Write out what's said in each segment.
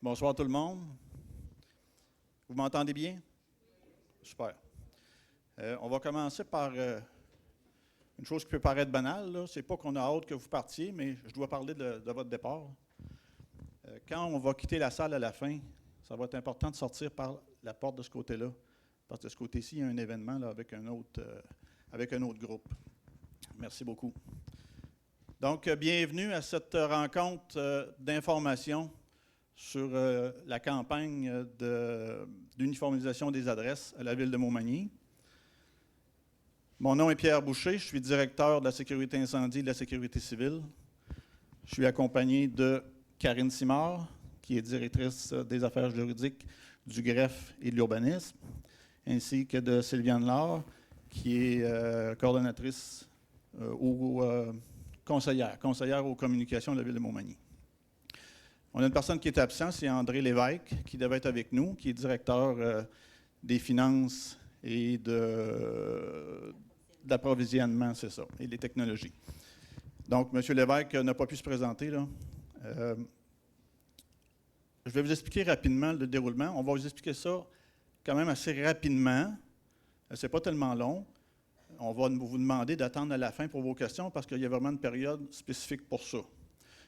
Bonsoir tout le monde. Vous m'entendez bien? Super. On va commencer par une chose qui peut paraître banale. Ce n'est pas qu'on a hâte que vous partiez, mais je dois parler de votre départ. Quand on va quitter la salle à la fin, ça va être important de sortir par la porte de ce côté-là. Parce que de ce côté-ci, il y a un événement là, avec un autre groupe. Merci beaucoup. Donc, bienvenue à cette rencontre d'information sur la campagne d'uniformisation des adresses à la ville de Montmagny. Mon nom est Pierre Boucher, je suis directeur de la sécurité incendie et de la sécurité civile. Je suis accompagné de Karine Simard, qui est directrice des affaires juridiques du greffe et de l'urbanisme, ainsi que de Sylviane Laure, qui est coordonnatrice ou conseillère aux communications de la ville de Montmagny. On a une personne qui est absente, c'est André Lévesque, qui devait être avec nous, qui est directeur des finances et d'approvisionnement, c'est ça, et des technologies. Donc, M. Lévesque n'a pas pu se présenter, là. Je vais vous expliquer rapidement le déroulement. On va vous expliquer ça quand même assez rapidement. Ce n'est pas tellement long. On va vous demander d'attendre à la fin pour vos questions parce qu'il y a vraiment une période spécifique pour ça.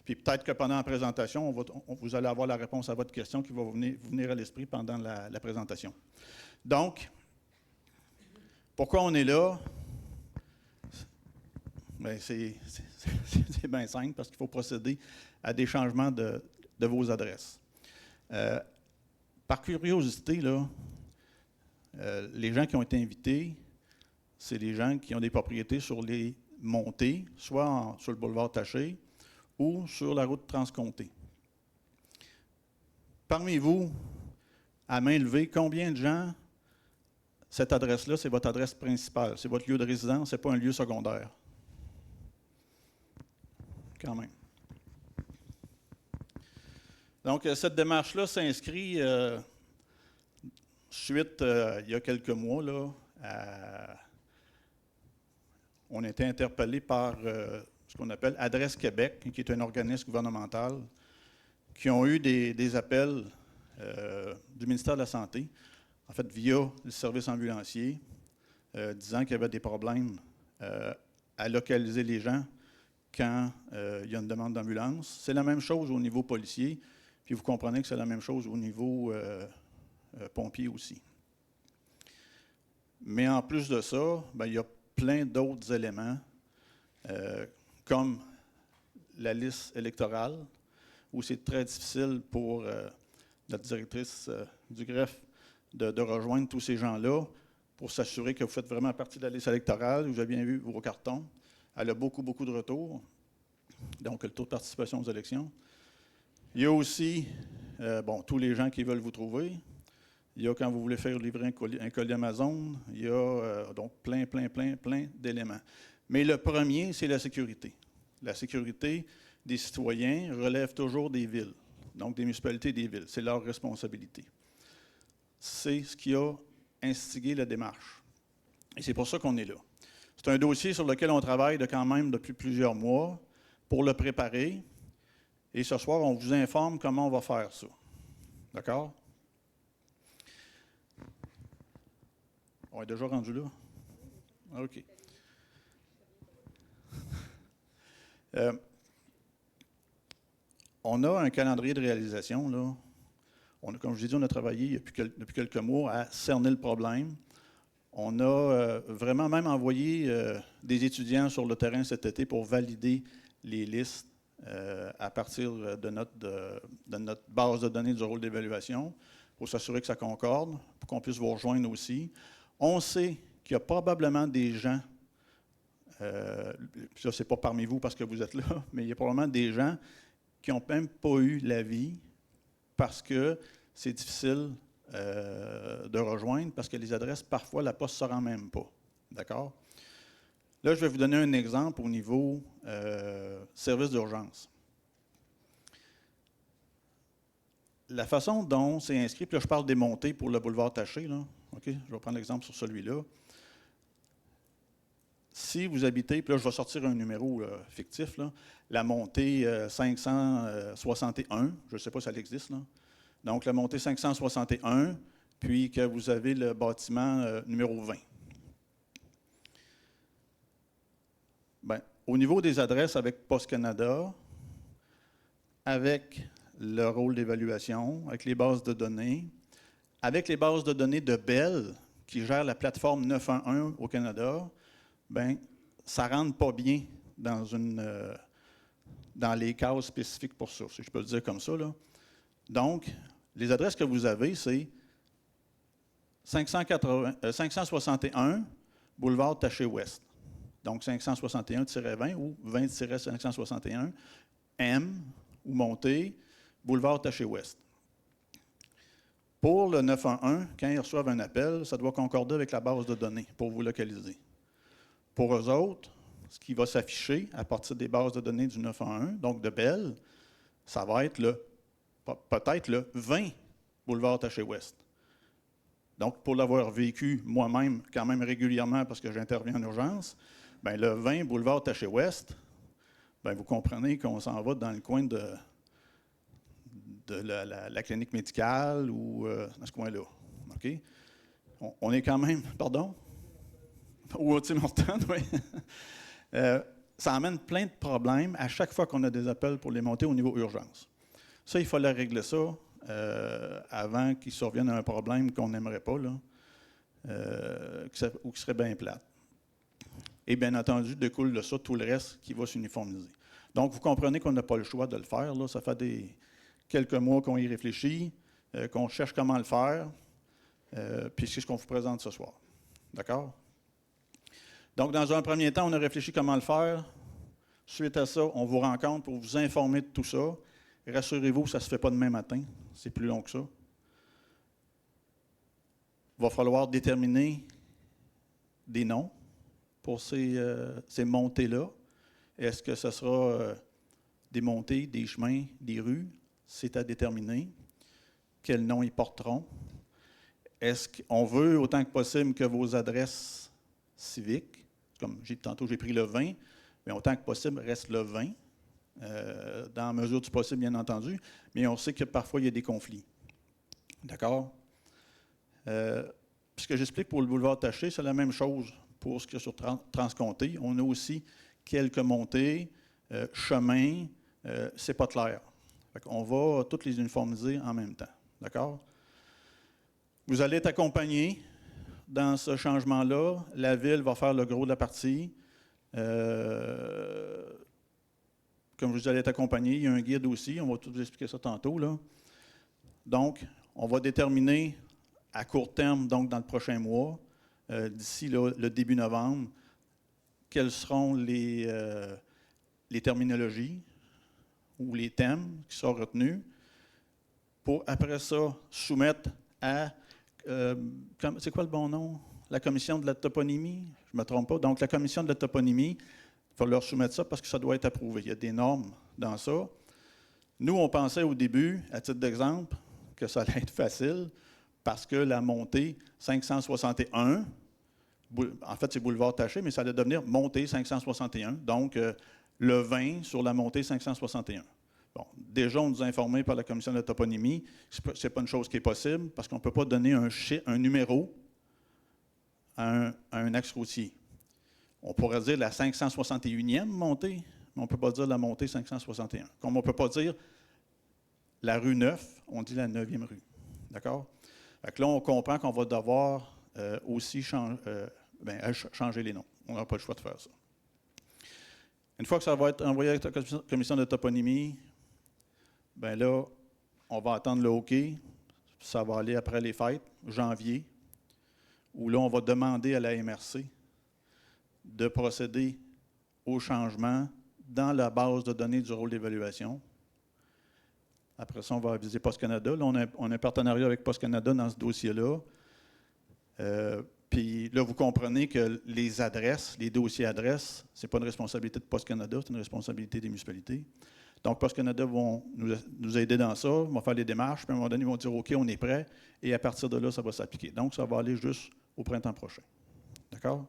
Puis peut-être que pendant la présentation, vous allez avoir la réponse à votre question qui va vous venir à l'esprit pendant la présentation. Donc, pourquoi on est là? Bien, c'est bien simple parce qu'il faut procéder à des changements de vos adresses. Par curiosité, là, les gens qui ont été invités, c'est les gens qui ont des propriétés sur les montées, soit sur le boulevard Taché ou sur la route transcomté. Parmi vous, à main levée, combien de gens, cette adresse-là, c'est votre adresse principale, c'est votre lieu de résidence, ce n'est pas un lieu secondaire? Quand même. Donc, cette démarche-là s'inscrit suite, il y a quelques mois, là, on a été interpellé par ce qu'on appelle Adresse Québec, qui est un organisme gouvernemental, qui ont eu des appels du ministère de la Santé, en fait via le service ambulancier, disant qu'il y avait des problèmes à localiser les gens quand il y a une demande d'ambulance. C'est la même chose au niveau policier, puis vous comprenez que c'est la même chose au niveau pompier aussi. Mais en plus de ça, bien, il y a plein d'autres éléments, comme la liste électorale, où c'est très difficile pour notre directrice du greffe de rejoindre tous ces gens-là pour s'assurer que vous faites vraiment partie de la liste électorale. Vous avez bien vu vos cartons. Elle a beaucoup, beaucoup de retours, donc le taux de participation aux élections. Il y a aussi tous les gens qui veulent vous trouver. Il y a quand vous voulez faire livrer un colis Amazon. Il y a donc plein d'éléments. Mais le premier, c'est la sécurité. La sécurité des citoyens relève toujours des villes, donc des municipalités et des villes. C'est leur responsabilité. C'est ce qui a instigé la démarche. Et c'est pour ça qu'on est là. C'est un dossier sur lequel on travaille quand même depuis plusieurs mois pour le préparer. Et ce soir, on vous informe comment on va faire ça. D'accord? On est déjà rendu là? OK. On a un calendrier de réalisation, là. Comme je vous ai dit, on a travaillé depuis quelques mois à cerner le problème. On a vraiment même envoyé des étudiants sur le terrain cet été pour valider les listes à partir de notre base de données du rôle d'évaluation, pour s'assurer que ça concorde, pour qu'on puisse vous rejoindre aussi. On sait qu'il y a probablement des gens, ça c'est pas parmi vous parce que vous êtes là, mais il y a probablement des gens qui n'ont même pas eu l'avis parce que c'est difficile de rejoindre, parce que les adresses, parfois, la poste ne se rend même pas. D'accord? Là, je vais vous donner un exemple au niveau service d'urgence. La façon dont c'est inscrit, puis là, je parle des montées pour le boulevard Taché, là. OK? Je vais prendre l'exemple sur celui-là. Si vous habitez, puis là, je vais sortir un numéro fictif, là, la montée 561, je ne sais pas si elle existe, là. Donc, la montée 561, puis que vous avez le bâtiment numéro 20. Bien, au niveau des adresses avec Poste Canada, avec le rôle d'évaluation, avec les bases de données, avec les bases de données de Bell, qui gère la plateforme 911 au Canada, bien, ça ne rentre pas bien dans les cases spécifiques pour ça, si je peux le dire comme ça, là. Donc, les adresses que vous avez, c'est 561 boulevard Taché-Ouest. Donc, 561-20 ou 20-561 M ou montée, boulevard Taché-Ouest. Pour le 911, quand ils reçoivent un appel, ça doit concorder avec la base de données pour vous localiser. Pour eux autres, ce qui va s'afficher à partir des bases de données du 911, donc de Bell, ça va être peut-être le 20 boulevard Taché-Ouest. Donc, pour l'avoir vécu moi-même quand même régulièrement parce que j'interviens en urgence, bien, le 20 boulevard Taché-Ouest, bien, vous comprenez qu'on s'en va dans le coin de la clinique médicale ou dans ce coin-là. OK? On est quand même, pardon? Ou au Tim Hortons, oui. Ça amène plein de problèmes à chaque fois qu'on a des appels pour les monter au niveau urgence. Ça, il fallait régler ça avant qu'il survienne un problème qu'on n'aimerait pas, là, ou qui serait bien plate. Et bien entendu, découle de ça tout le reste qui va s'uniformiser. Donc, vous comprenez qu'on n'a pas le choix de le faire. Là. Ça fait quelques mois qu'on y réfléchit, qu'on cherche comment le faire, puis c'est ce qu'on vous présente ce soir. D'accord? Donc, dans un premier temps, on a réfléchi comment le faire. Suite à ça, on vous rencontre pour vous informer de tout ça. Rassurez-vous, ça ne se fait pas demain matin. C'est plus long que ça. Il va falloir déterminer des noms pour ces montées-là. Est-ce que ce sera des montées, des chemins, des rues? C'est à déterminer. Quels noms ils porteront? Est-ce qu'on veut autant que possible que vos adresses civiques, comme tantôt j'ai pris le 20, mais autant que possible reste le 20, dans la mesure du possible, bien entendu, mais on sait que parfois il y a des conflits. D'accord? Ce que j'explique pour le boulevard Taché, c'est la même chose pour ce qu'il y a sur Transcomté. On a aussi quelques montées, chemins, c'est pas clair. On va toutes les uniformiser en même temps. D'accord? Vous allez être accompagné dans ce changement-là. La ville va faire le gros de la partie. Comme je vous allez être accompagné, il y a un guide aussi. On va tout vous expliquer ça tantôt, là. Donc, on va déterminer à court terme, donc dans le prochain mois, d'ici le début novembre, quelles seront les terminologies ou les thèmes qui sont retenus pour, après ça, soumettre à... c'est quoi le bon nom? La commission de la toponymie? Je ne me trompe pas. Donc, la commission de la toponymie, il faut leur soumettre ça parce que ça doit être approuvé. Il y a des normes dans ça. Nous, on pensait au début, à titre d'exemple, que ça allait être facile parce que la montée 561, en fait, c'est boulevard Taché, mais ça allait devenir montée 561. Donc, le 20 sur la montée 561. Bon, déjà, on nous a informés par la commission de la toponymie, ce n'est pas une chose qui est possible parce qu'on ne peut pas donner un numéro à un axe routier. On pourrait dire la 561e montée, mais on ne peut pas dire la montée 561. Comme on ne peut pas dire la rue 9, on dit la 9e rue. D'accord? Fait que là, on comprend qu'on va devoir aussi changer les noms. On n'a pas le choix de faire ça. Une fois que ça va être envoyé à la commission de toponymie, bien là, on va attendre le OK. Ça va aller après les fêtes, janvier, où là, on va demander à la MRC de procéder au changement dans la base de données du rôle d'évaluation. Après ça, on va aviser Poste Canada. Là, on a un partenariat avec Poste Canada dans ce dossier-là. Puis là, vous comprenez que les adresses, les dossiers adresses, ce n'est pas une responsabilité de Poste Canada, c'est une responsabilité des municipalités. Donc, Poste Canada vont nous aider dans ça, vont faire les démarches, puis à un moment donné, ils vont dire « OK, on est prêt », et à partir de là, ça va s'appliquer. Donc, ça va aller juste au printemps prochain. D'accord?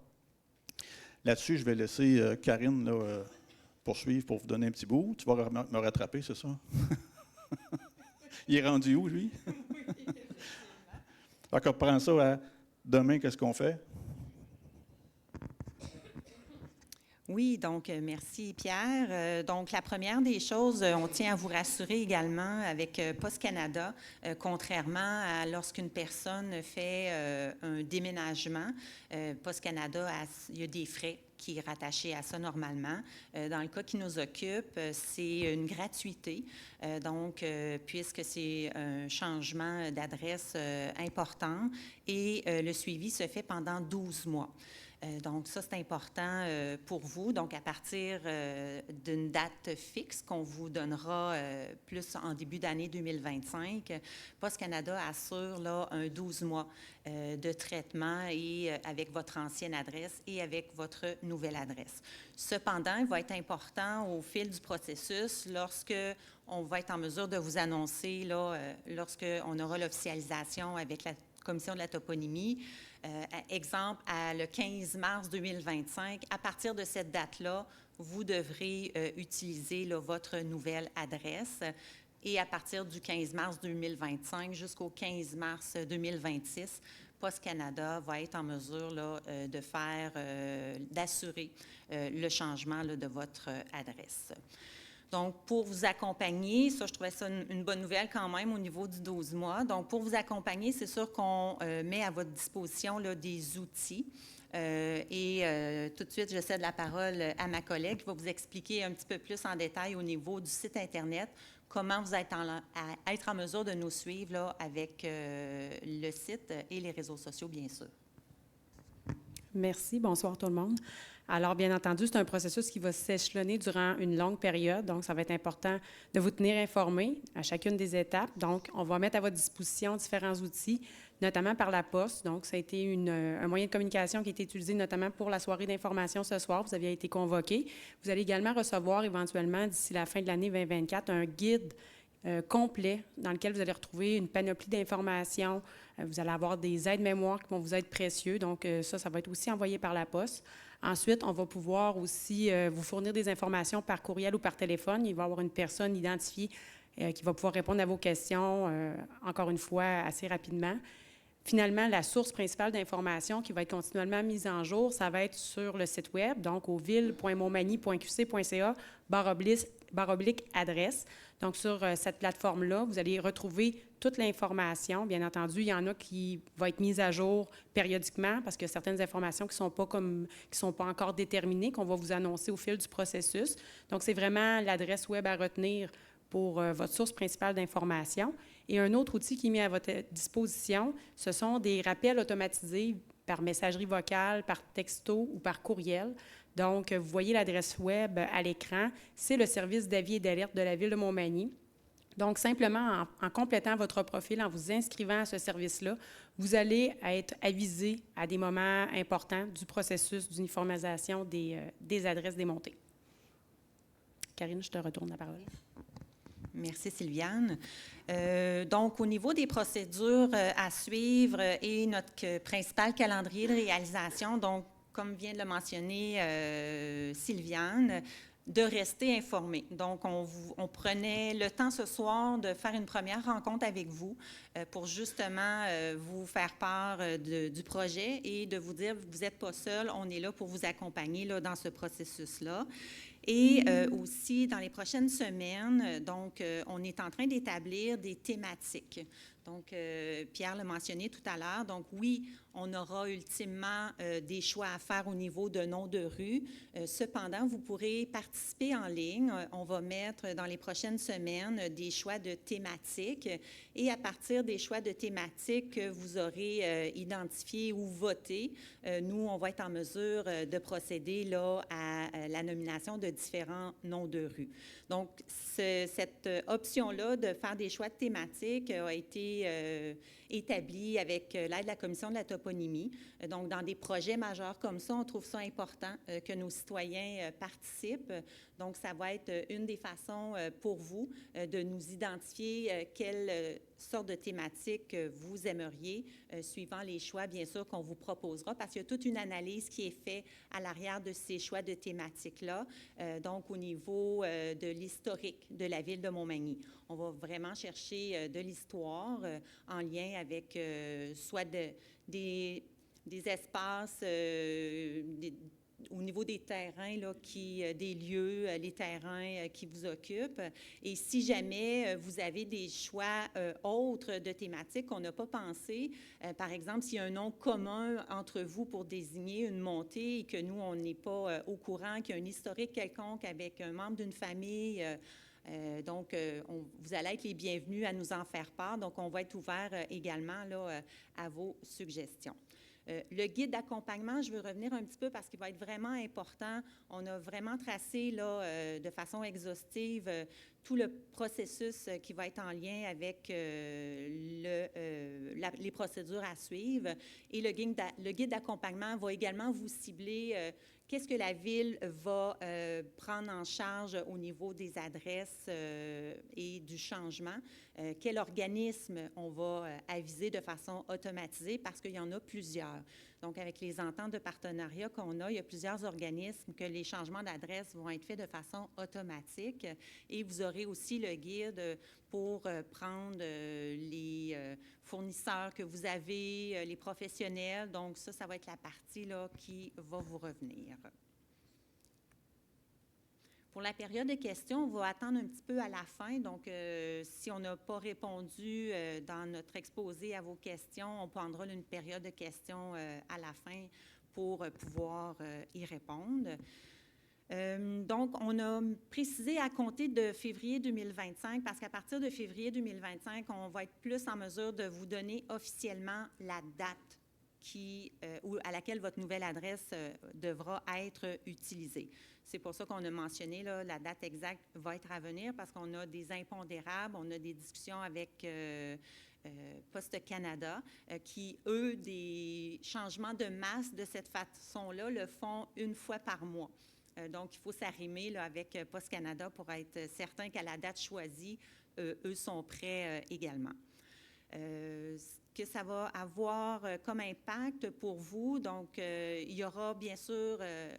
Là-dessus, je vais laisser Karine poursuivre pour vous donner un petit bout. Tu vas me rattraper, c'est ça? Il est rendu où, lui? Fait qu'on reprend ça à demain, qu'est-ce qu'on fait? Oui, donc merci Pierre. Donc la première des choses, on tient à vous rassurer également avec Post Canada, contrairement à lorsqu'une personne fait un déménagement, Post Canada, il y a des frais qui est rattaché à ça normalement. Dans le cas qui nous occupe, c'est une gratuité. Donc, puisque c'est un changement d'adresse important et le suivi se fait pendant 12 mois. Donc, ça, c'est important pour vous. Donc, à partir d'une date fixe qu'on vous donnera plus en début d'année 2025, Post Canada assure là, un 12 mois de traitement et avec votre ancienne adresse et avec votre nouvelle adresse. Cependant, il va être important au fil du processus, lorsque on va être en mesure de vous annoncer, là, lorsqu'on aura l'officialisation avec la Commission de la toponymie, exemple, le 15 mars 2025, à partir de cette date-là, vous devrez utiliser là, votre nouvelle adresse. Et à partir du 15 mars 2025 jusqu'au 15 mars 2026, Post Canada va être en mesure là, de faire, d'assurer le changement là, de votre adresse. Donc, pour vous accompagner, ça, je trouvais ça une bonne nouvelle quand même au niveau du 12 mois. Donc, pour vous accompagner, c'est sûr qu'on met à votre disposition là, des outils. Tout de suite, je cède la parole à ma collègue qui va vous expliquer un petit peu plus en détail au niveau du site Internet, comment vous êtes être en mesure de nous suivre là, avec le site et les réseaux sociaux, bien sûr. Merci. Bonsoir tout le monde. Alors, bien entendu, c'est un processus qui va s'échelonner durant une longue période, donc ça va être important de vous tenir informé à chacune des étapes. Donc, on va mettre à votre disposition différents outils, notamment par la poste. Donc, ça a été un moyen de communication qui a été utilisé notamment pour la soirée d'information ce soir. Vous aviez été convoqué. Vous allez également recevoir éventuellement, d'ici la fin de l'année 2024, un guide complet dans lequel vous allez retrouver une panoplie d'informations. Vous allez avoir des aides-mémoires qui vont vous être précieux. Donc, ça va être aussi envoyé par la poste. Ensuite, on va pouvoir aussi vous fournir des informations par courriel ou par téléphone. Il va y avoir une personne identifiée qui va pouvoir répondre à vos questions, encore une fois, assez rapidement. Finalement, la source principale d'information qui va être continuellement mise en jour, ça va être sur le site Web, donc au ville.montmagny.qc.ca/adresse. Donc, sur cette plateforme-là, vous allez retrouver toute l'information. Bien entendu, il y en a qui vont être mises à jour périodiquement parce que certaines informations qui sont pas encore déterminées, qu'on va vous annoncer au fil du processus. Donc, c'est vraiment l'adresse Web à retenir pour votre source principale d'information. Et un autre outil qui est mis à votre disposition, ce sont des rappels automatisés par messagerie vocale, par texto ou par courriel. Donc, vous voyez l'adresse Web à l'écran. C'est le service d'avis et d'alerte de la Ville de Montmagny. Donc, simplement, en complétant votre profil, en vous inscrivant à ce service-là, vous allez être avisé à des moments importants du processus d'uniformisation des adresses démontées. Karine, je te retourne la parole. Merci, Sylviane. Donc, au niveau des procédures à suivre et notre principal calendrier de réalisation, donc, comme vient de le mentionner Sylviane, de rester informé. Donc, on prenait le temps ce soir de faire une première rencontre avec vous pour justement vous faire part du projet et de vous dire, vous n'êtes pas seul, on est là pour vous accompagner là, dans ce processus-là. Et aussi, dans les prochaines semaines, donc, on est en train d'établir des thématiques. Donc, Pierre l'a mentionné tout à l'heure. Donc, oui, on aura ultimement des choix à faire au niveau de noms de rue. Cependant, vous pourrez participer en ligne. On va mettre dans les prochaines semaines des choix de thématiques. Et à partir des choix de thématiques que vous aurez identifiés ou votés, nous, on va être en mesure de procéder là, à la nomination de différents noms de rue. Donc, cette option-là de faire des choix de thématiques a été établi avec l'aide de la Commission de la toponymie. Donc, dans des projets majeurs comme ça, on trouve ça important que nos citoyens participent. Donc, ça va être une des façons pour vous de nous identifier quelle sorte de thématique vous aimeriez, suivant les choix, bien sûr, qu'on vous proposera, parce qu'il y a toute une analyse qui est faite à l'arrière de ces choix de thématiques-là, donc au niveau de l'historique de la ville de Montmagny. On va vraiment chercher de l'histoire en lien avec soit des espaces, au niveau des terrains, là, des lieux, les terrains qui vous occupent. Et si jamais vous avez des choix autres de thématiques qu'on n'a pas pensé, par exemple, s'il y a un nom commun entre vous pour désigner une montée et que nous, on n'est pas au courant, qu'il y a un historique quelconque avec un membre d'une famille, donc, vous allez être les bienvenus à nous en faire part. Donc, on va être ouvert également là, à vos suggestions. Le guide d'accompagnement, je veux revenir un petit peu parce qu'il va être vraiment important. On a vraiment tracé là, de façon exhaustive tout le processus qui va être en lien avec les procédures à suivre. Et le guide d'accompagnement va également vous cibler qu'est-ce que la Ville va prendre en charge au niveau des adresses et du changement. Quel organisme on va aviser de façon automatisée parce qu'il y en a plusieurs. Donc, avec les ententes de partenariat qu'on a, il y a plusieurs organismes que les changements d'adresse vont être faits de façon automatique. Et vous aurez aussi le guide pour prendre les fournisseurs que vous avez, les professionnels. Donc, ça va être la partie là, qui va vous revenir. Pour la période de questions, on va attendre un petit peu à la fin. Donc, si on n'a pas répondu dans notre exposé à vos questions, on prendra une période de questions à la fin pour pouvoir y répondre. Donc, on a précisé à compter de février 2025, parce qu'à partir de février 2025, on va être plus en mesure de vous donner officiellement la date à laquelle votre nouvelle adresse devra être utilisée. C'est pour ça qu'on a mentionné, là, la date exacte va être à venir parce qu'on a des impondérables, on a des discussions avec Poste Canada qui, eux, des changements de masse de cette façon-là le font une fois par mois. Donc, il faut s'arrimer là, avec Poste Canada pour être certain qu'à la date choisie, eux sont prêts également. Que ça va avoir comme impact pour vous. Donc, il y aura bien sûr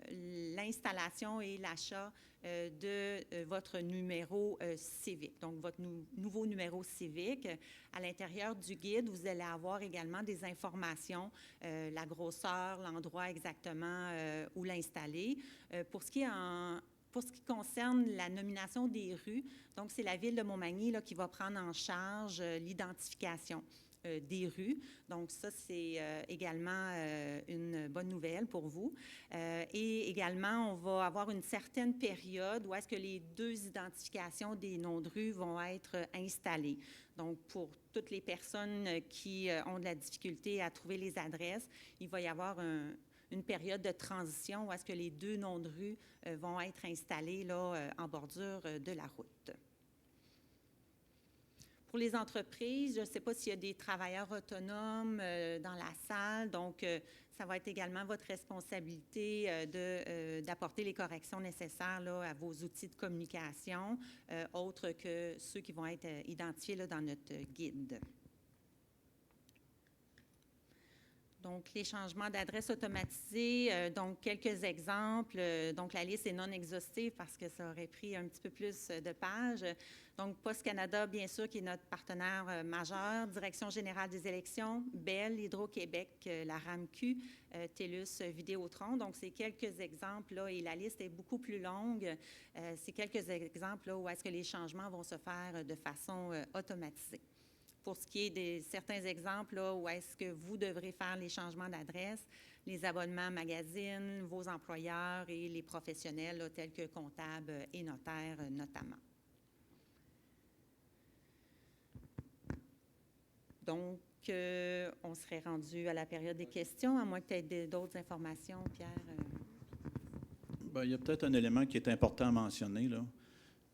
l'installation et l'achat de votre numéro civique, donc votre nouveau numéro civique. À l'intérieur du guide, vous allez avoir également des informations, la grosseur, l'endroit exactement où l'installer. Pour ce qui concerne la nomination des rues, donc c'est la Ville de Montmagny là, qui va prendre en charge l'identification des rues. Donc, ça, c'est également une bonne nouvelle pour vous. Et également, on va avoir une certaine période où est-ce que les deux identifications des noms de rues vont être installées. Donc, pour toutes les personnes qui ont de la difficulté à trouver les adresses, il va y avoir une période de transition où est-ce que les deux noms de rue vont être installés là, en bordure de la route. Pour les entreprises, je ne sais pas s'il y a des travailleurs autonomes dans la salle, donc ça va être également votre responsabilité d'apporter les corrections nécessaires là, à vos outils de communication, autres que ceux qui vont être identifiés là, dans notre guide. Donc, les changements d'adresse automatisés, donc quelques exemples. Donc, la liste est non exhaustive parce que ça aurait pris un petit peu plus de pages. Donc, Poste Canada, bien sûr, qui est notre partenaire majeur, Direction générale des élections, Bell, Hydro-Québec, la RAMQ, TELUS, Vidéotron. Donc, c'est quelques exemples, là, et la liste est beaucoup plus longue. C'est quelques exemples là, où est-ce que les changements vont se faire de façon automatisée. Pour ce qui est de certains exemples, là, où est-ce que vous devrez faire les changements d'adresse, les abonnements magazines, vos employeurs et les professionnels, là, tels que comptables et notaires notamment. Donc, on serait rendu à la période des questions, à moins que tu aies d'autres informations, Pierre. Bien, il y a peut-être un élément qui est important à mentionner, là.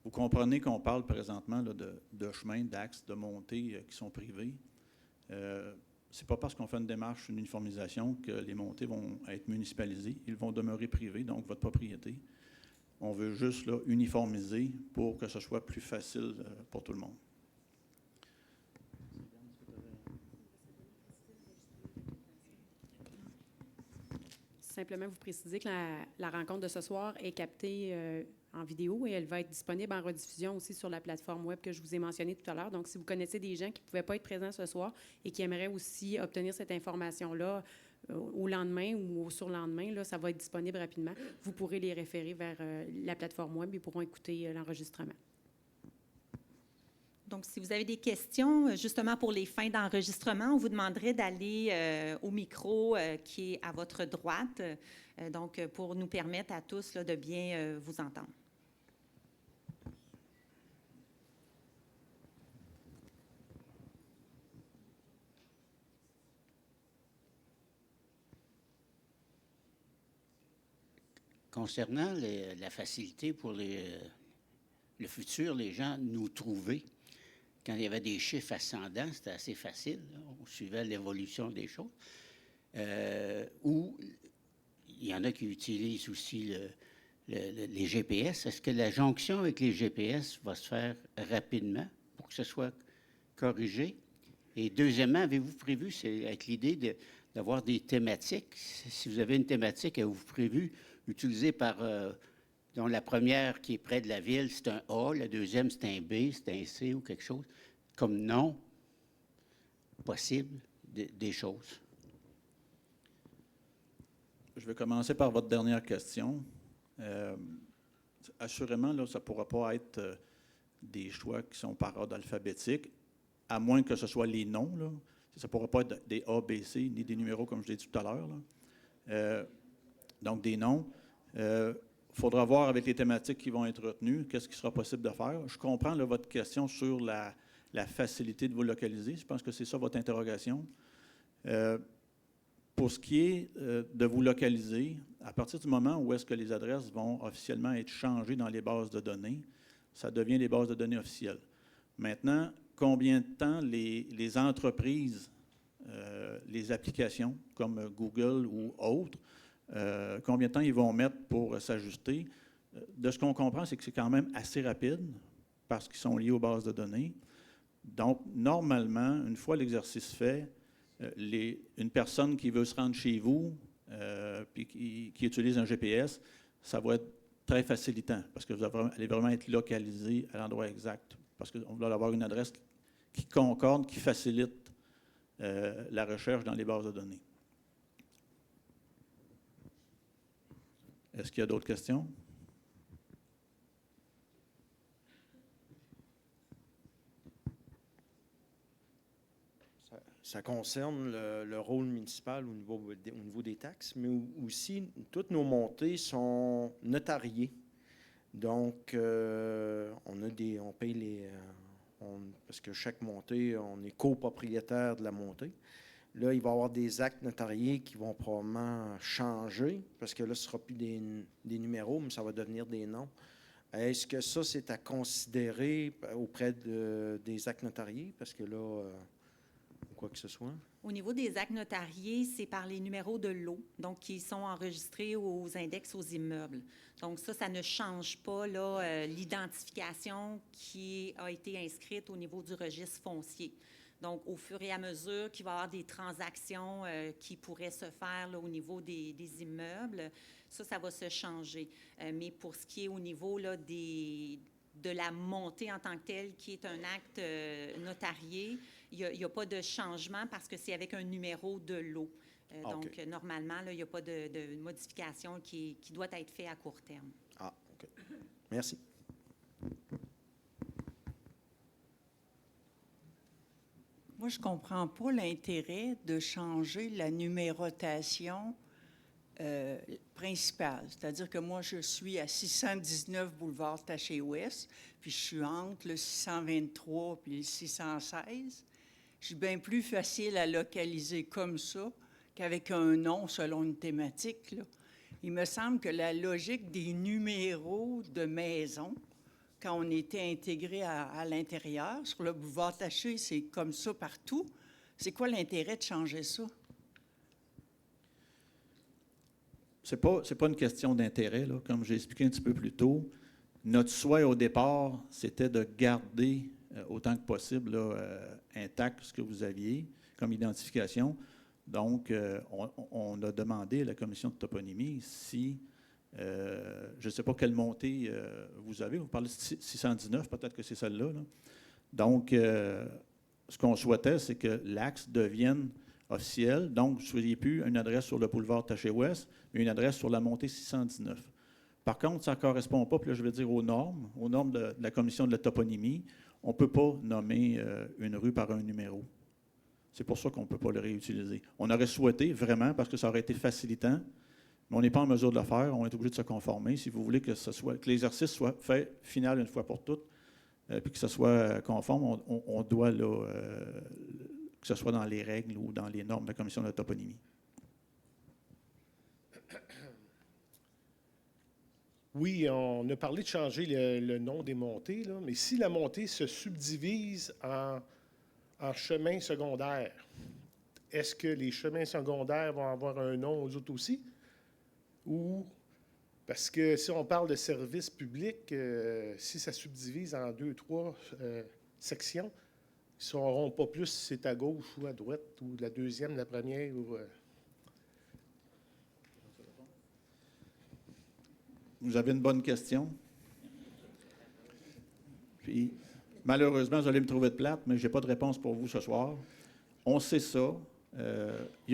Vous comprenez qu'on parle présentement là, de chemins, d'axes, de montées qui sont privés. Ce n'est pas parce qu'on fait une démarche, une uniformisation, que les montées vont être municipalisées. Ils vont demeurer privés, donc votre propriété. On veut juste là, uniformiser pour que ce soit plus facile pour tout le monde. Simplement vous préciser que la rencontre de ce soir est captée en vidéo et elle va être disponible en rediffusion aussi sur la plateforme web que je vous ai mentionnée tout à l'heure. Donc, si vous connaissez des gens qui ne pouvaient pas être présents ce soir et qui aimeraient aussi obtenir cette information-là au lendemain ou au surlendemain, là, ça va être disponible rapidement. Vous pourrez les référer vers la plateforme web et pourront écouter l'enregistrement. Donc, si vous avez des questions, justement pour les fins d'enregistrement, on vous demanderait d'aller au micro qui est à votre droite, donc pour nous permettre à tous là, de bien vous entendre. Concernant la facilité pour le futur, les gens nous trouver, quand il y avait des chiffres ascendants, c'était assez facile, là, on suivait l'évolution des choses. Ou il y en a qui utilisent aussi les GPS. Est-ce que la jonction avec les GPS va se faire rapidement pour que ce soit corrigé? Et deuxièmement, avez-vous prévu, c'est avec l'idée d'avoir des thématiques, si vous avez une thématique, avez-vous prévu utilisée par, dont la première qui est près de la ville, c'est un A, la deuxième, c'est un B, c'est un C ou quelque chose, comme nom possible des choses? Je vais commencer par votre dernière question. Assurément, là, ça ne pourra pas être des choix qui sont par ordre alphabétique, à moins que ce soit les noms. Là. Ça ne pourra pas être des A, B, C, ni des numéros, comme je l'ai dit tout à l'heure. Donc, des noms. Il faudra voir avec les thématiques qui vont être retenues, qu'est-ce qui sera possible de faire. Je comprends là, votre question sur la facilité de vous localiser. Je pense que c'est ça votre interrogation. Pour ce qui est de vous localiser, à partir du moment où est-ce que les adresses vont officiellement être changées dans les bases de données, ça devient des bases de données officielles. Maintenant, combien de temps les entreprises, les applications comme Google ou autres, combien de temps ils vont mettre pour s'ajuster? De ce qu'on comprend, c'est que c'est quand même assez rapide parce qu'ils sont liés aux bases de données. Donc, normalement, une fois l'exercice fait, une personne qui veut se rendre chez vous puis qui utilise un GPS, ça va être très facilitant parce que vous allez vraiment être localisé à l'endroit exact parce qu'on va avoir une adresse qui concorde, qui facilite la recherche dans les bases de données. Est-ce qu'il y a d'autres questions? Ça concerne le rôle municipal au niveau des taxes, mais aussi, toutes nos montées sont notariées. Donc, on paye parce que chaque montée, on est copropriétaire de la montée. Là, il va y avoir des actes notariés qui vont probablement changer, parce que là, ce ne sera plus des numéros, mais ça va devenir des noms. Est-ce que ça, c'est à considérer auprès des actes notariés? Parce que là, quoi que ce soit. Au niveau des actes notariés, c'est par les numéros de lot, donc qui sont enregistrés aux index aux immeubles. Donc ça ne change pas l'identification qui a été inscrite au niveau du registre foncier. Donc, au fur et à mesure qu'il va y avoir des transactions qui pourraient se faire là, au niveau des immeubles, ça va se changer. Mais pour ce qui est au niveau là, de la montée en tant que telle, qui est un acte notarié, il n'y a pas de changement parce que c'est avec un numéro de lot. Donc, normalement, là, il n'y a pas de modification qui doit être faite à court terme. Ah, OK. Merci. Moi, je ne comprends pas l'intérêt de changer la numérotation principale. C'est-à-dire que moi, je suis à 619 boulevard Taché-Ouest, puis je suis entre le 623 puis le 616. Je suis bien plus facile à localiser comme ça qu'avec un nom selon une thématique, là. Il me semble que la logique des numéros de maison, quand on était intégré à l'intérieur, sur le boulevard Taché, c'est comme ça partout. C'est quoi l'intérêt de changer ça? C'est pas une question d'intérêt, là. Comme j'ai expliqué un petit peu plus tôt. Notre souhait au départ, c'était de garder autant que possible là, intact ce que vous aviez comme identification. Donc, on a demandé à la commission de toponymie si, je ne sais pas quelle montée vous avez, vous parlez de 619, peut-être que c'est celle-là. Là. Donc, ce qu'on souhaitait, c'est que l'axe devienne officiel. Donc, vous ne soyez plus une adresse sur le boulevard Taché-Ouest, mais une adresse sur la montée 619. Par contre, ça ne correspond pas, puis là, je vais dire aux normes de la commission de la toponymie. On ne peut pas nommer une rue par un numéro. C'est pour ça qu'on ne peut pas le réutiliser. On aurait souhaité vraiment, parce que ça aurait été facilitant, mais on n'est pas en mesure de le faire. On est obligé de se conformer. Si vous voulez que l'exercice soit fait final une fois pour toutes, puis que ce soit conforme, on doit là, que ce soit dans les règles ou dans les normes de la commission de la toponymie. Oui, on a parlé de changer le nom des montées, là, mais si la montée se subdivise en chemins secondaires, est-ce que les chemins secondaires vont avoir un nom aux autres aussi? Ou, parce que si on parle de services publics, si ça subdivise en 2, 3 sections, ils ne sauront pas plus si c'est à gauche ou à droite, ou la deuxième, la première, ou... Vous avez une bonne question. Puis, malheureusement, vous allez me trouver de plate, mais je n'ai pas de réponse pour vous ce soir. On sait ça. Il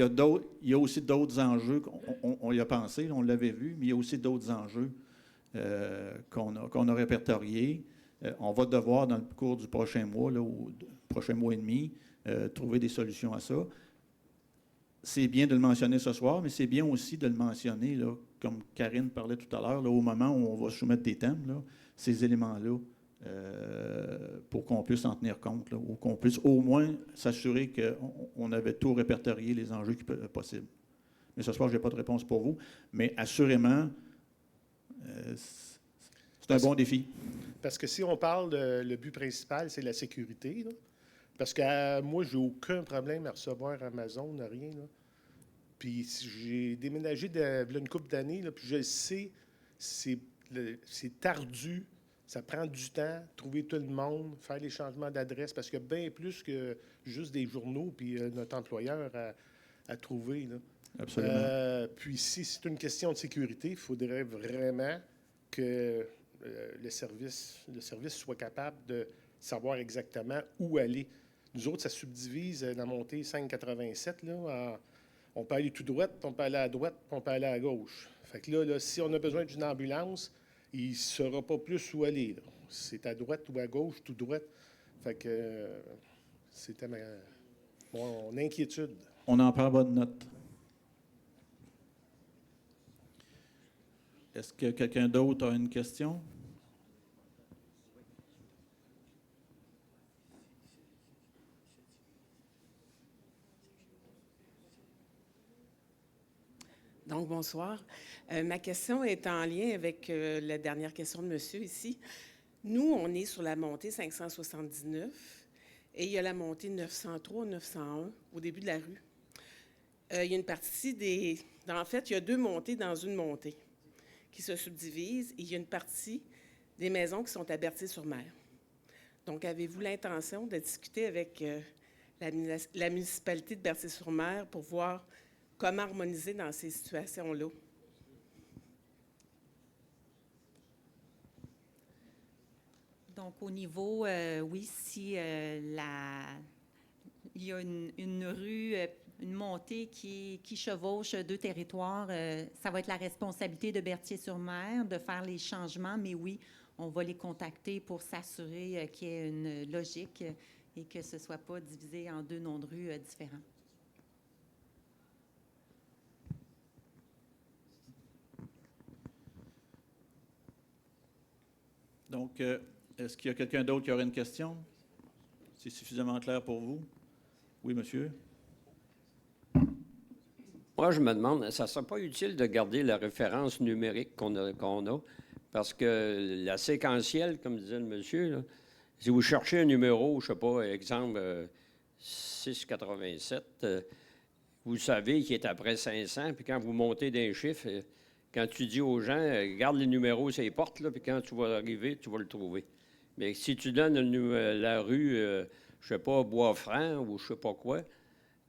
y a aussi d'autres enjeux, on y a pensé, on l'avait vu, mais il y a aussi d'autres enjeux qu'on a répertoriés. On va devoir, dans le cours du prochain mois, là, ou prochain mois et demi, trouver des solutions à ça. C'est bien de le mentionner ce soir, mais c'est bien aussi de le mentionner, là, comme Karine parlait tout à l'heure, au moment où on va soumettre des thèmes, là, ces éléments-là, pour qu'on puisse en tenir compte, là, ou qu'on puisse au moins s'assurer qu'on avait tout répertorié, les enjeux qui peuvent être possibles. Mais ce soir, je n'ai pas de réponse pour vous, mais assurément, c'est un bon défi. Parce que si on parle le but principal, c'est la sécurité, là. Parce que moi, j'ai aucun problème à recevoir Amazon, rien, là. Puis j'ai déménagé une couple d'années, là, puis je le sais, c'est ardu, ça prend du temps, trouver tout le monde, faire les changements d'adresse, parce qu'il y a bien plus que juste des journaux puis notre employeur à trouver, là. Absolument. Puis si c'est une question de sécurité, il faudrait vraiment que le service soit capable de savoir exactement où aller. Nous autres, ça subdivise la montée 587, là, on peut aller tout droit, on peut aller à droite, on peut aller à gauche. Fait que là, si on a besoin d'une ambulance, il ne saura pas plus où aller, là. C'est à droite ou à gauche, tout droit. Fait que c'était mon inquiétude. On en prend bonne note. Est-ce que quelqu'un d'autre a une question? Donc, bonsoir. Ma question est en lien avec la dernière question de monsieur ici. Nous, on est sur la montée 579 et il y a la montée 903, 901 au début de la rue. Il y a une partie En fait, il y a 2 montées dans une montée qui se subdivisent et il y a une partie des maisons qui sont à Berthier-sur-Mer. Donc, avez-vous l'intention de discuter avec la municipalité de Berthier-sur-Mer pour voir comment harmoniser dans ces situations-là? Donc, au niveau, oui, si il y a une rue, une montée qui chevauche 2 territoires, ça va être la responsabilité de Berthier-sur-Mer de faire les changements, mais oui, on va les contacter pour s'assurer qu'il y ait une logique et que ce ne soit pas divisé en 2 noms de rue différents. Donc, est-ce qu'il y a quelqu'un d'autre qui aurait une question? C'est suffisamment clair pour vous? Oui, monsieur? Moi, je me demande, ça ne serait pas utile de garder la référence numérique qu'on a, parce que la séquentielle, comme disait le monsieur, là, si vous cherchez un numéro, je ne sais pas, exemple 687. Vous savez qu'il est après 500, puis quand vous montez d'un chiffre, quand tu dis aux gens, garde les numéros sur les portes, là, puis quand tu vas arriver, tu vas le trouver. Mais si tu donnes la rue, je sais pas, Bois-Franc ou je sais pas quoi,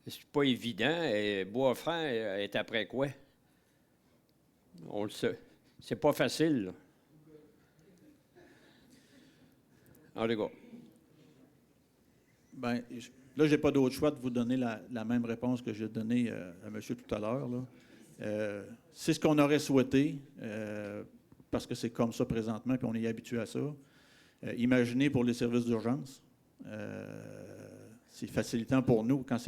c'est pas évident. Et Bois-Franc est après quoi? On le sait. C'est pas facile, là. En tout cas. Bien, là, je n'ai pas d'autre choix de vous donner la même réponse que j'ai donnée à monsieur tout à l'heure, là. C'est ce qu'on aurait souhaité, parce que c'est comme ça présentement, puis on est habitué à ça. Imaginez pour les services d'urgence. C'est facilitant pour nous quand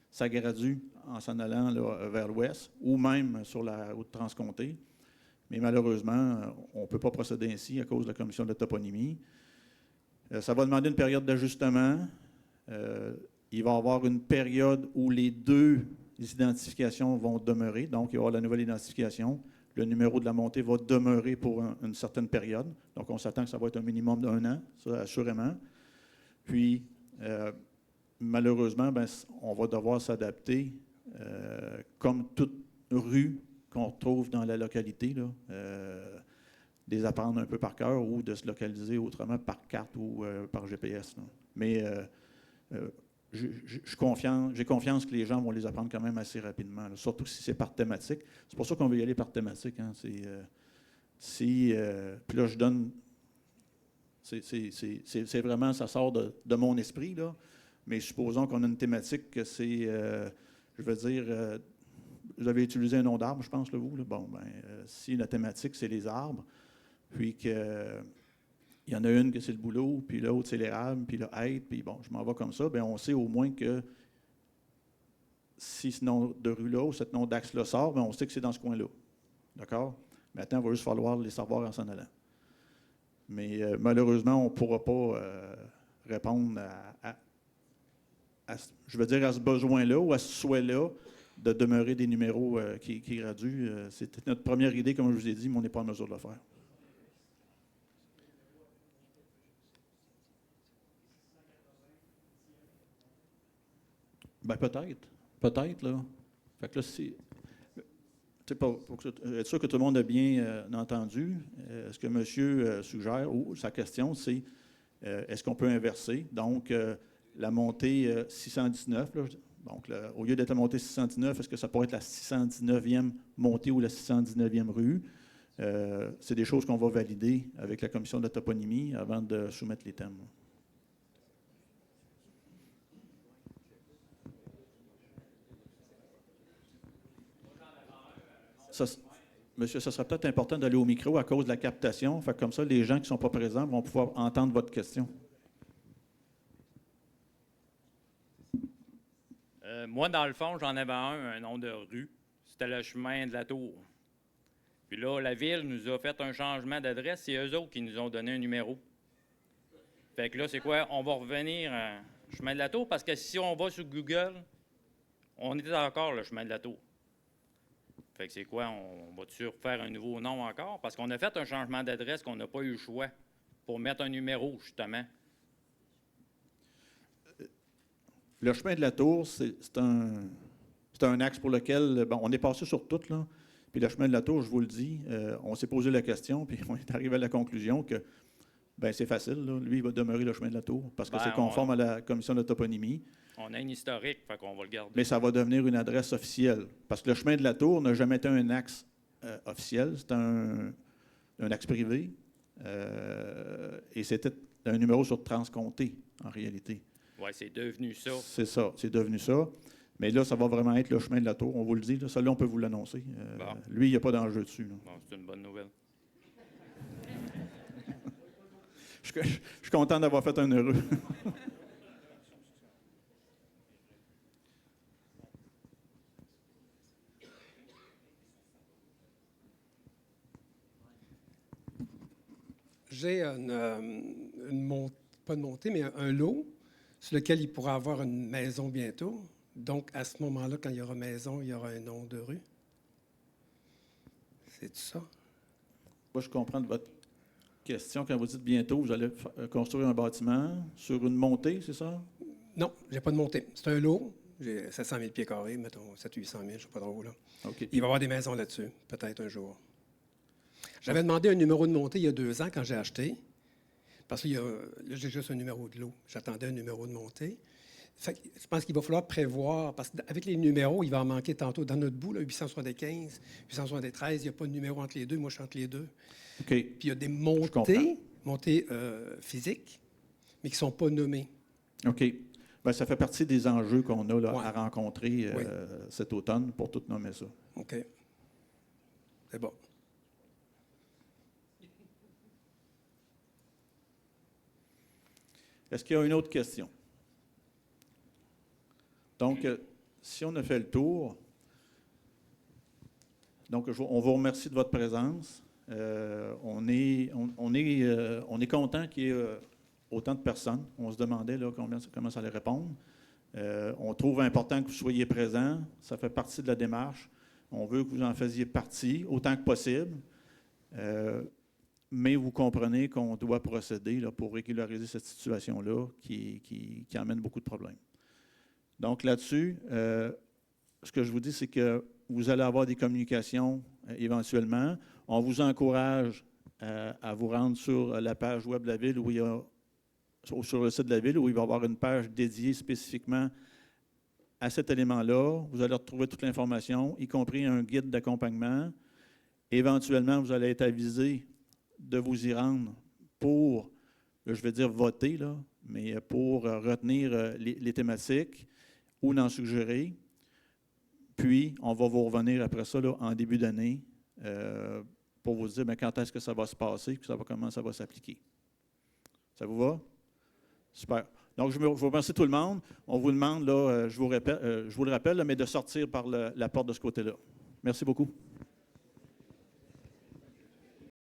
ça gradue en s'en allant là, vers l'ouest, ou même sur la route transcontée. Mais malheureusement, on ne peut pas procéder ainsi à cause de la commission de toponymie. Ça va demander une période d'ajustement. Il va y avoir une période où les deux identifications vont demeurer. Donc, il y aura la nouvelle identification. Le numéro de la montée va demeurer pour une certaine période. Donc, on s'attend que ça va être un minimum d'1 an, ça, assurément. Puis, malheureusement, ben, on va devoir s'adapter, comme toute rue qu'on retrouve dans la localité, là, les apprendre un peu par cœur ou de se localiser autrement par carte ou par GPS. Là. Mais j'ai confiance que les gens vont les apprendre quand même assez rapidement, là, surtout si c'est par thématique. C'est pour ça qu'on veut y aller par thématique. Hein. Puis là, je donne... C'est vraiment, ça sort de mon esprit, là. Mais supposons qu'on a une thématique que c'est, je veux dire, vous avez utilisé un nom d'arbre, je pense, là, vous. Là. Bon, ben, si la thématique, c'est les arbres, puis qu'il y en a une que c'est le bouleau, puis l'autre, c'est l'érable, puis le hêtre, puis bon, je m'en vais comme ça, bien, on sait au moins que si ce nom de rue-là ou ce nom d'axe-là sort, bien, on sait que c'est dans ce coin-là. D'accord? Maintenant, il va juste falloir les savoir en s'en allant. Mais malheureusement, on ne pourra pas répondre je veux dire, à ce besoin-là ou à ce souhait-là de demeurer des numéros qui graduent. C'était notre première idée, comme je vous ai dit, mais on n'est pas en mesure de le faire. Bien, peut-être. Peut-être, là. Fait que là, pour être sûr que tout le monde a bien entendu, ce que monsieur suggère, ou sa question, c'est est-ce qu'on peut inverser? Donc, la montée 619, là, donc au lieu d'être la montée 619, est-ce que ça pourrait être la 619e montée ou la 619e rue? C'est des choses qu'on va valider avec la commission de la toponymie avant de soumettre les thèmes. Monsieur, ça serait peut-être important d'aller au micro à cause de la captation. Fait que comme ça, les gens qui ne sont pas présents vont pouvoir entendre votre question. Moi, dans le fond, j'en avais un nom de rue. C'était le chemin de la Tour. Puis là, la ville nous a fait un changement d'adresse. C'est eux autres qui nous ont donné un numéro. Fait que là, c'est quoi? On va revenir à chemin de la Tour parce que si on va sur Google, on était encore le chemin de la Tour. Fait que c'est quoi? On va-tu refaire un nouveau nom encore? Parce qu'on a fait un changement d'adresse qu'on n'a pas eu le choix pour mettre un numéro, justement. Le chemin de la Tour, c'est un axe pour lequel, bon, on est passé sur tout, là. Puis le chemin de la Tour, je vous le dis, on s'est posé la question, puis on est arrivé à la conclusion que, bien, c'est facile, là. Lui, il va demeurer le chemin de la Tour, parce que c'est conforme à la commission de toponymie. On a une historique, fait qu'on va le garder. Mais ça va devenir une adresse officielle. Parce que le chemin de la Tour n'a jamais été un axe officiel. C'est un axe privé. Et c'était un numéro sur transcompté, en réalité. Oui, c'est devenu ça. C'est ça, c'est devenu ça. Mais là, ça va vraiment être le chemin de la Tour. On vous le dit, là, ça, là, on peut vous l'annoncer. Bon. Lui, il n'y a pas d'enjeu dessus. Là. Bon, c'est une bonne nouvelle. Je suis content d'avoir fait un heureux. J'ai pas une montée, mais un lot sur lequel il pourra avoir une maison bientôt. Donc, à ce moment-là, quand il y aura maison, il y aura un nom de rue. C'est tout ça? Moi, je comprends de votre question. Quand vous dites bientôt, vous allez construire un bâtiment sur une montée, c'est ça? Non, je n'ai pas de montée. C'est un lot. J'ai 700 000 pieds carrés, mettons 700-800 000, je ne sais pas trop. Là. OK. Il va y avoir des maisons là-dessus, peut-être un jour. J'avais demandé un numéro de montée il y a 2 ans quand j'ai acheté, parce que là, j'ai juste un numéro de lot. J'attendais un numéro de montée. Fait que je pense qu'il va falloir prévoir, parce qu'avec les numéros, il va en manquer tantôt. Dans notre bout, là, 875, 873, il n'y a pas de numéro entre les deux. Moi, je suis entre les deux. OK. Puis il y a des comprends. montées physiques, mais qui ne sont pas nommées. OK. Bien, ça fait partie des enjeux qu'on a là, Ouais. à rencontrer Oui. cet automne pour tout nommer ça. OK. C'est bon. Est-ce qu'il y a une autre question? Donc, si on a fait le tour, donc on vous remercie de votre présence. On est content qu'il y ait autant de personnes. On se demandait là, comment ça allait répondre. On trouve important que vous soyez présents. Ça fait partie de la démarche. On veut que vous en faisiez partie autant que possible. Mais vous comprenez qu'on doit procéder là, pour régulariser cette situation-là qui amène beaucoup de problèmes. Donc là-dessus, ce que je vous dis, c'est que vous allez avoir des communications éventuellement. On vous encourage à vous rendre sur la page web de la Ville ou sur le site de la Ville où il va y avoir une page dédiée spécifiquement à cet élément-là. Vous allez retrouver toute l'information, y compris un guide d'accompagnement. Éventuellement, vous allez être avisé de vous y rendre pour, je vais dire voter, là, mais pour retenir les thématiques ou d'en suggérer. Puis, on va vous revenir après ça là, en début d'année pour vous dire bien, quand est-ce que ça va se passer, puis comment ça va s'appliquer. Ça vous va? Super. Donc, je vous remercie tout le monde. On vous demande, là, je vous le rappelle, là, mais de sortir par la porte de ce côté-là. Merci beaucoup.